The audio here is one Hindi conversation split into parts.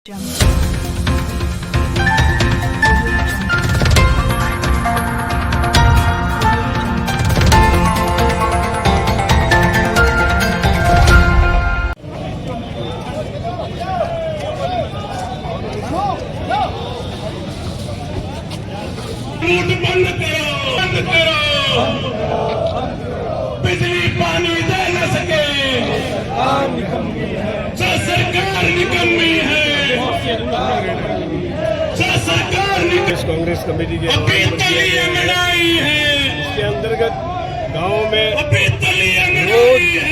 लूट बंद करो, बिजली पानी दे न सके, सरकार निकम्मी है, सरकार कांग्रेस कमेटी के अभी तलियां लड़ाई है, इसके अंतर्गत गाँव में अभी तलियां रोज लड़ाई है,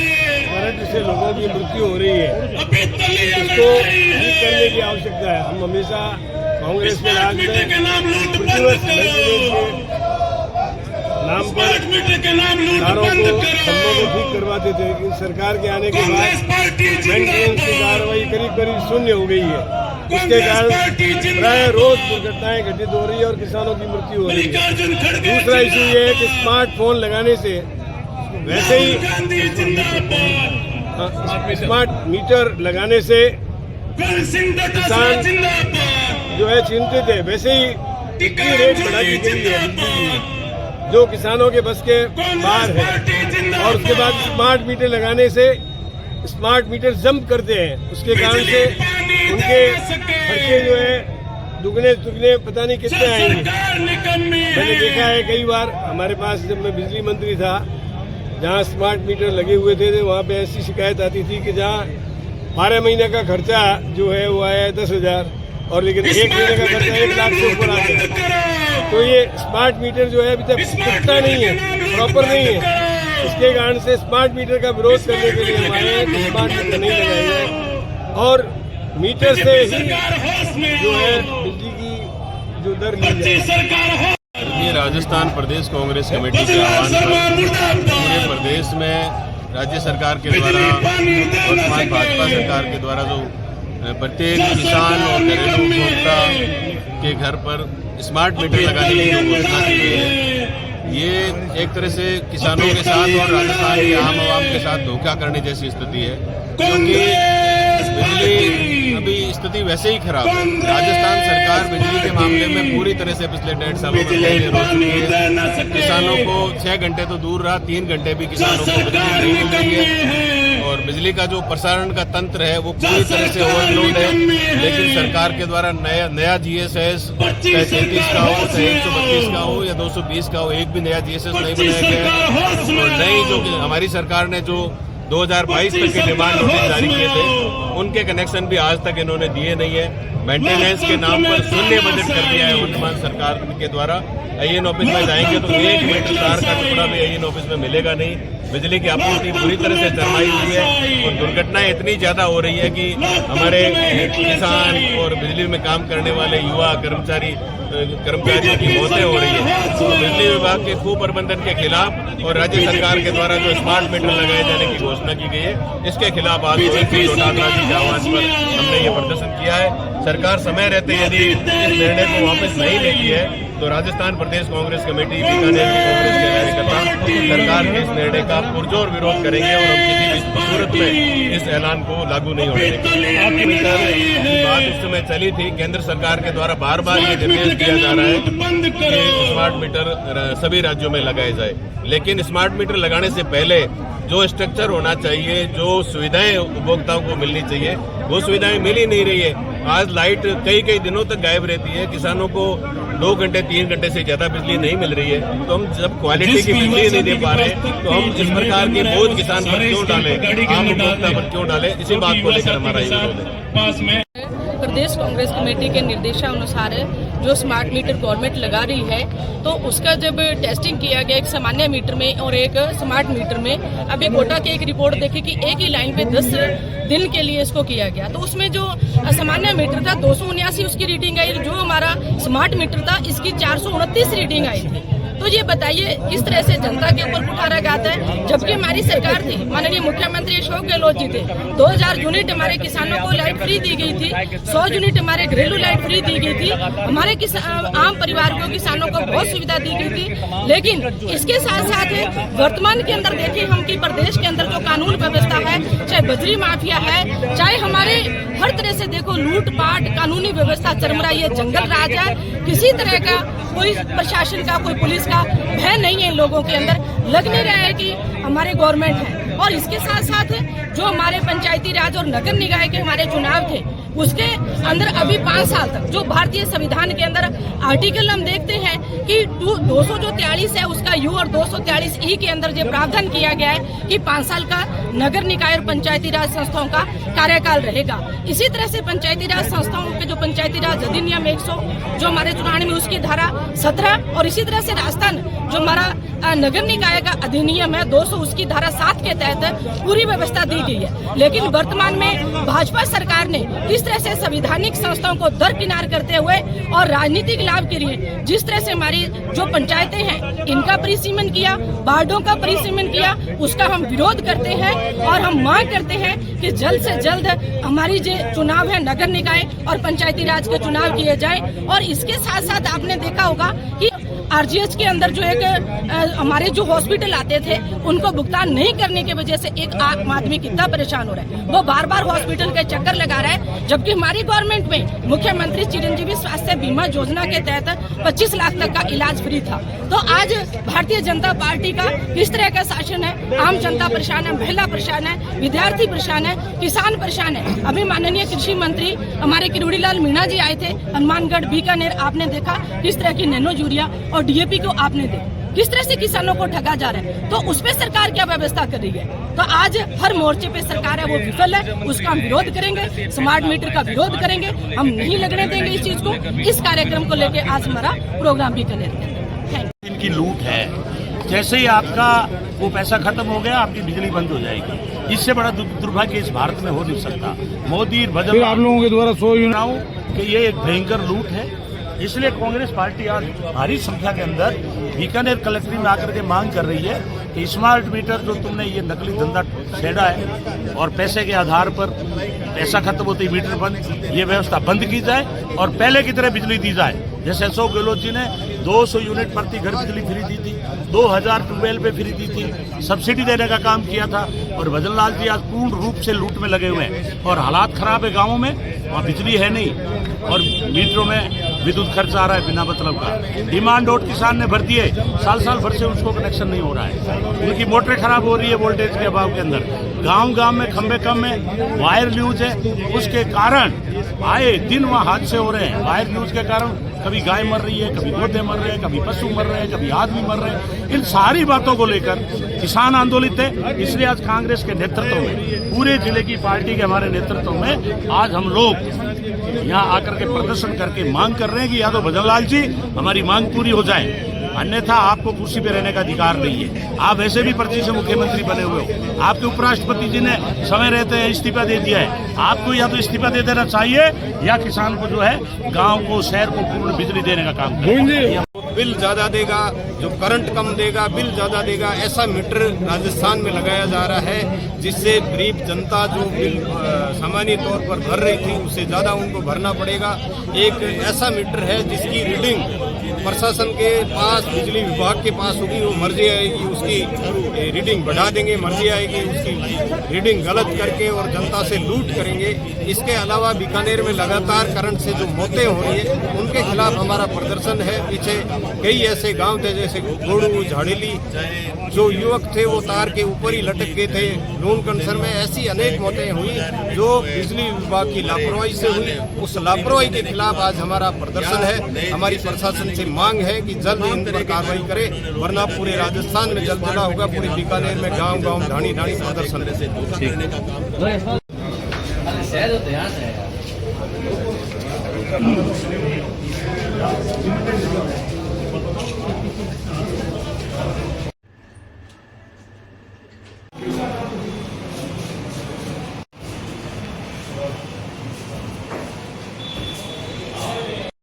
करंट से लोगों की मृत्यु हो रही है। अभी तलियां इसको लड़ाई ठीक करने है। की आवश्यकता है। हम हमेशा कांग्रेस के राज में मीटर के नाम लूट बंद प्रतिवर्ष करो, नाम पर स्मार्ट मीटर के नाम लूट तारों बंद को खंभों को करो। ठीक करवाते थे, लेकिन सरकार के आने के कांग्रेस बाद पार्टी मेंटेनेंस की जिंदाबाद, कार्रवाई करीब करीब शून्य हो गई है। इसके कांग्रेस कारण पार्टी प्राय जिंदाबाद, रोज दुर्घटनाएं घटित हो रही है और किसानों की मृत्यु हो रही है। मल्लिकार्जुन खड़गे दूसरा इशू ये है कि स्मार्टफोन लगाने से वैसे ही गांधी जिंदाबाद, स्मार्ट मीटर लगाने से करण सिंह डोटासरा किसान जिंदाबाद, जो है चिंतित है। वैसे ही इतनी रेट बढ़ा दी गई है जो किसानों के बस के बाहर है। और उसके बाद स्मार्ट मीटर लगाने से स्मार्ट मीटर जंप करते हैं, उसके कारण से उनके खर्चे जो है दुगने पता नहीं कितने आएंगे। मैंने देखा है कई बार, हमारे पास जब मैं बिजली मंत्री था, जहाँ स्मार्ट मीटर लगे हुए थे तो वहाँ पे ऐसी शिकायत आती थी कि जहाँ 12 महीने का खर्चा जो है वो आया है 10,000 और लेकिन 1 महीने का खर्चा 1 लाख से ऊपर आता है। तो ये स्मार्ट मीटर जो है अभी तक पुख्ता नहीं है, प्रॉपर नहीं है। इसके कारण से स्मार्ट मीटर का विरोध करने के लिए हम आए हैं कि स्मार्ट मीटर नहीं लगाएंगे और मीटर से ही जो है बिजली की जो दर ली जाए। ये राजस्थान प्रदेश कांग्रेस कमेटी के आह्वान पर पूरे प्रदेश में राज्य सरकार के द्वारा वर्तमान भाजपा सरकार के द्वारा जो प्रत्येक किसान और घरेलू उपभोक्ता के घर पर स्मार्ट मीटर लगाने की जो घोषणा की गई है, ये एक तरह से किसानों के साथ और राजस्थान के आम आवाम के साथ धोखा करने जैसी स्थिति है, क्योंकि बिजली अभी स्थिति वैसे ही खराब है। राजस्थान सरकार बिजली के मामले में पूरी तरह से पिछले 1.5 सालों में फेलियर हो चुकी है। किसानों को 6 घंटे तो दूर रहा, 3 घंटे भी किसानों को बिजली नहीं मिल रही है और बिजली का जो प्रसारण का तंत्र है वो पूरी तरह से ओवरलोड है। लेकिन सरकार के द्वारा नया GSS चाहे 33 का हो, चाहे 132 का हो या 220 का हो, एक भी नया GSS नहीं बनाया गया है। और नई जो हमारी सरकार ने जो 2022 तक के डिमांड नोटिस जारी किए थे, उनके कनेक्शन भी आज तक इन्होंने दिए नहीं है। मेंटेनेंस के नाम पर शून्य बजट कर दिया है वर्तमान सरकार के द्वारा। AN ऑफिस में जाएंगे तो 1 मीटर तार का टुकड़ा भी AN ऑफिस में मिलेगा नहीं। बिजली की आपूर्ति पूरी तरह से चरमाई हुई है और दुर्घटनाएं इतनी ज्यादा हो रही है कि हमारे किसान और बिजली में काम करने वाले युवा कर्मचारियों की मौतें हो रही है। तो बिजली विभाग के कुप्रबंधन के खिलाफ और राज्य सरकार के द्वारा जो स्मार्ट मीटर लगाए जाने की घोषणा की गई है, इसके खिलाफ आज डोटासरा जी के आह्वान पर हमने ये प्रदर्शन किया है। सरकार समय रहते यदि इस निर्णय को वापस नहीं लेती है तो राजस्थान प्रदेश कांग्रेस कमेटी बीकानेर की कांग्रेस के कार्यकर्ता सरकार के इस निर्णय का पुरजोर विरोध करेंगे और हम किसी भी सूरत में इस ऐलान को लागू नहीं होने देंगे। बात उस समय चली थी, केंद्र सरकार के द्वारा बार बार ये निर्देश दिया जा रहा है कि स्मार्ट मीटर सभी राज्यों में लगाए जाए, लेकिन स्मार्ट मीटर लगाने से पहले जो स्ट्रक्चर होना चाहिए, जो सुविधाएं उपभोक्ताओं को मिलनी चाहिए, वो सुविधाएं मिल ही नहीं रही है। आज लाइट कई दिनों तक गायब रहती है, किसानों को 2 घंटे 3 घंटे से ज्यादा बिजली नहीं मिल रही है। तो हम जब क्वालिटी की बिजली नहीं दे पा रहे तो हम इस प्रकार की बोझ किसान पर क्यों डालें, आम उपभोक्ता पर क्यों डालें? इसी बात को लेकर हमारा ये विरोध है। प्रदेश कांग्रेस कमेटी के निर्देशानुसार जो स्मार्ट मीटर गवर्नमेंट लगा रही है, तो उसका जब टेस्टिंग किया गया एक सामान्य मीटर में और एक स्मार्ट मीटर में, अभी कोटा की एक रिपोर्ट देखी कि एक ही लाइन पे 10 दिन के लिए इसको किया गया। तो उसमें जो सामान्य मीटर था 279 उसकी रीडिंग आई, जो हमारा स्मार्ट मीटर था इसकी 429 रीडिंग आई थी। तो ये बताइए किस तरह से जनता के ऊपर कुठाराघात है। जबकि हमारी सरकार थी, माननीय मुख्यमंत्री अशोक गहलोत जी थे, 2000 यूनिट हमारे किसानों को लाइट फ्री दी गई थी, 100 यूनिट हमारे घरेलू लाइट फ्री दी गई थी, हमारे आम परिवार को, किसानों को बहुत सुविधा दी गई थी। लेकिन इसके साथ साथ वर्तमान के अंदर देखें हम कि प्रदेश के अंदर जो कानून व्यवस्था है, चाहे बजरी माफिया है, चाहे हमारे हर तरह से देखो लूटपाट, कानूनी व्यवस्था चरमराई है, जंगल राज है, किसी तरह का कोई प्रशासन का, कोई पुलिस का भय नहीं है लोगों के अंदर। लग नहीं रहा है कि हमारे गवर्नमेंट है। और इसके साथ साथ जो हमारे पंचायती राज और नगर निकाय के हमारे चुनाव थे, उसके अंदर अभी 5 साल तक जो भारतीय संविधान के अंदर आर्टिकल हम देखते हैं कि 243 है उसका यू और 243 ई के अंदर जो प्रावधान किया गया है कि 5 साल का नगर निकाय और पंचायती राज संस्थाओं का कार्यकाल रहेगा। इसी तरह से पंचायती राज संस्थाओं के जो पंचायती राज अधिनियम 100 जो हमारे चुनाव में उसकी धारा 17 और इसी तरह से राजस्थान जो हमारा नगर निकाय का अधिनियम है 200 उसकी धारा 7 के तहत पूरी व्यवस्था दी गई है। लेकिन वर्तमान में भाजपा सरकार ने किस तरह से संवैधानिक संस्थाओं को दरकिनार करते हुए और राजनीतिक लाभ के लिए जिस तरह से हमारी जो पंचायतें हैं इनका परिसीमन किया, वार्डों का परिसीमन किया, उसका हम विरोध करते हैं और हम मांग करते हैं कि जल्द से जल्द हमारी जो चुनाव है नगर निकाय और पंचायती राज के चुनाव किए जाए। और इसके साथ साथ आपने देखा होगा कि आरजीएच के अंदर जो एक हमारे जो हॉस्पिटल आते थे उनको भुगतान नहीं करने की वजह से एक आम आदमी कितना परेशान हो रहा है, वो बार बार हॉस्पिटल के चक्कर लगा रहा है। जबकि हमारी गवर्नमेंट में मुख्यमंत्री चिरंजीवी स्वास्थ्य बीमा योजना के तहत 25 लाख तक का इलाज फ्री था। तो आज भारतीय जनता पार्टी का किस तरह का शासन है, आम जनता परेशान है, महिला परेशान है, विद्यार्थी परेशान है, किसान परेशान है। अभी माननीय कृषि मंत्री हमारे किरोड़ी लाल मीणा जी आए थे हनुमानगढ़ बीकानेर, आपने देखा किस तरह की नैनो यूरिया और डीएपी को आपने देखा किस तरह से किसानों को ठगा जा रहा है। तो उस पे सरकार क्या व्यवस्था कर रही है। तो आज हर मोर्चे पे सरकार है वो विफल है, उसका हम विरोध करेंगे, स्मार्ट मीटर का विरोध करेंगे, हम नहीं लगने देंगे इस चीज को। इस कार्यक्रम को लेके आज हमारा प्रोग्राम भी करेंगे। इनकी लूट है, जैसे ही आपका वो पैसा खत्म हो गया आपकी बिजली बंद हो जाएगी। इससे बड़ा दुर्भाग्य इस भारत में हो नहीं सकता। मोदी बदल आप लोगों के द्वारा कि ये एक भयंकर लूट है। इसलिए कांग्रेस पार्टी आज भारी संख्या के अंदर बीकानेर कलेक्ट्रेट में आकर के मांग कर रही है कि स्मार्ट मीटर जो तुमने ये नकली धंधा छेड़ा है और पैसे के आधार पर पैसा खत्म होते ही मीटर बंद, ये व्यवस्था बंद की जाए और पहले की तरह बिजली दी जाए। जैसे अशोक गहलोत जी ने 200 यूनिट प्रति घर बिजली फ्री दी थी, 2000 ट्यूबवेल पे फ्री दी थी, सब्सिडी देने का काम किया था। और भजन लाल जी आज पूर्ण रूप से लूट में लगे हुए हैं और हालात खराब है गाँवों में, वहाँ बिजली है नहीं और मीटरों में विद्युत खर्च आ रहा है बिना मतलब का। डिमांड नोट किसान ने भर दिए, साल भर से उसको कनेक्शन नहीं हो रहा है, उनकी मोटरें खराब हो रही है वोल्टेज के अभाव के अंदर। गांव में खंबे कम है, वायर न्यूज है, उसके कारण आए दिन वहाँ हादसे हो रहे हैं। वायर न्यूज के कारण कभी गाय मर रही है, कभी गोते मर रहे हैं, कभी पशु मर रहे हैं, कभी आदमी मर रहे हैं। इन सारी बातों को लेकर किसान आंदोलित है। इसलिए आज कांग्रेस के नेतृत्व में, पूरे जिले की पार्टी के हमारे नेतृत्व में आज हम लोग यहाँ आकर के प्रदर्शन करके मांग कर रहे हैं कि या तो भजन लाल जी हमारी मांग पूरी हो जाए, अन्यथा आपको कुर्सी पे रहने का अधिकार नहीं है। आप वैसे भी पर्ची से मुख्यमंत्री बने हुए हो, आपके उपराष्ट्रपति जी ने समय रहते हैं इस्तीफा दे दिया है। आपको या तो इस्तीफा दे देना चाहिए या किसान को जो है गांव को, शहर को पूर्ण बिजली देने का काम करें। बिल ज्यादा देगा, जो करंट कम देगा, बिल ज्यादा देगा, ऐसा मीटर राजस्थान में लगाया जा रहा है जिससे गरीब जनता जो बिल सामान्य तौर पर भर रही थी उससे ज्यादा उनको भरना पड़ेगा। एक ऐसा मीटर है जिसकी रीडिंग प्रशासन के पास, बिजली विभाग के पास होगी, वो मर्जी आएगी उसकी रीडिंग बढ़ा देंगे, मर्जी आएगी उसकी रीडिंग गलत करके और जनता से लूट करेंगे। इसके अलावा बीकानेर में लगातार करंट से जो मौतें हो रही है उनके खिलाफ हमारा प्रदर्शन है। पीछे कई ऐसे गांव थे जैसे गोड़ू, झाड़ेली, जो युवक थे वो तार के ऊपर ही लटक गए थे। लोन कंसर में ऐसी अनेक मौतें हुई जो बिजली विभाग की लापरवाही से हुई। उस लापरवाही के खिलाफ आज हमारा प्रदर्शन है। हमारी प्रशासन से मांग है कि जल्द इन पर कार्रवाई करे, वरना पूरे राजस्थान में जलजला होगा, पूरे बीकानेर में गांव ढाणी प्रदर्शन है।